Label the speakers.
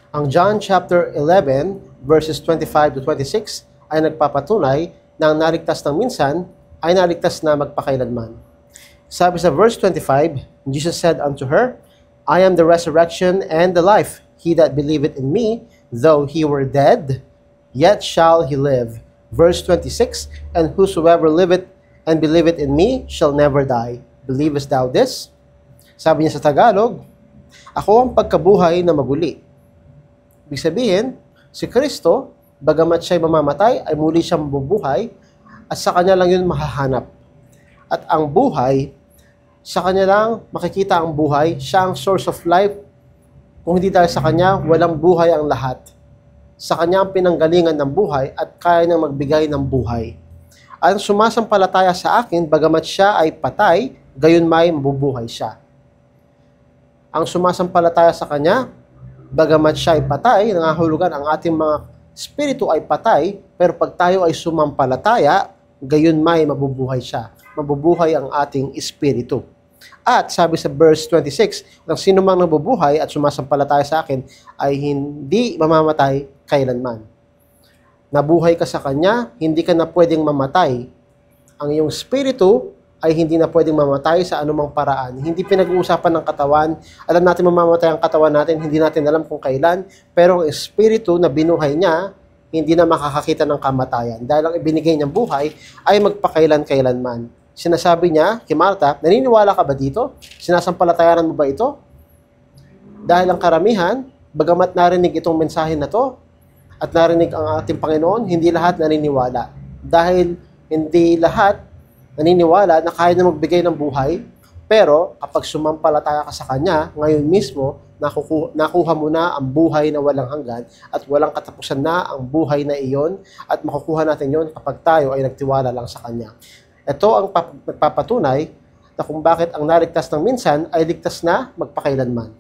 Speaker 1: Ang John chapter 11 verses 25 to 26 ay nagpapatunay na ang naligtas ng minsan ay naligtas na magpakailanman. Sabi sa verse 25, Jesus said unto her, I am the resurrection and the life. He that believeth in me, though he were dead, yet shall he live. Verse 26, and whosoever liveth and believeth in me shall never die. Believest thou this? Sabi niya sa Tagalog, ako ang pagkabuhay na maguli. Ibig sabihin, si Kristo, bagamat siya'y mamamatay, ay muli siyang mabubuhay at sa kanya lang yun mahahanap. At ang buhay, sa kanya lang makikita ang buhay, siya ang source of life. Kung hindi dahil sa kanya, walang buhay ang lahat. Sa kanya ang pinanggalingan ng buhay at kaya niyang magbigay ng buhay. Ang sumasampalataya sa akin, bagamat siya ay patay, gayon may mabubuhay siya. Ang sumasampalataya sa kanya, bagamat siya ay patay, nangahulugan ang ating mga espiritu ay patay, pero pag tayo ay sumampalataya, gayon may mabubuhay siya. Mabubuhay ang ating espiritu. At sabi sa verse 26, ang sino mang nabubuhay at sumasampalataya sa akin ay hindi mamamatay kailanman. Nabuhay ka sa Kanya, hindi ka na pwedeng mamatay. Ang iyong espiritu ay hindi na pwedeng mamatay sa anumang paraan. Hindi pinag-uusapan ng katawan. Alam natin mamamatay ang katawan natin, hindi natin alam kung kailan. Pero ang espiritu na binuhay niya, hindi na makakakita ng kamatayan. Dahil ang ibinigay niyang buhay ay magpakailan-kailanman. Sinasabi niya kay Martha, naniniwala ka ba dito? Sinasampalatayanan mo ba ito? Dahil ang karamihan, bagamat narinig itong mensahe na to, at narinig ang ating Panginoon, hindi lahat naniniwala. Dahil hindi lahat naniniwala na kaya na magbigay ng buhay, pero kapag sumampalataya ka sa Kanya, ngayon mismo, nakuha mo na ang buhay na walang hanggan at walang katapusan na ang buhay na iyon at makukuha natin yon kapag tayo ay nagtiwala lang sa Kanya. Ito ang nagpapatunay na kung bakit ang naligtas ng minsan ay ligtas na magpakailanman.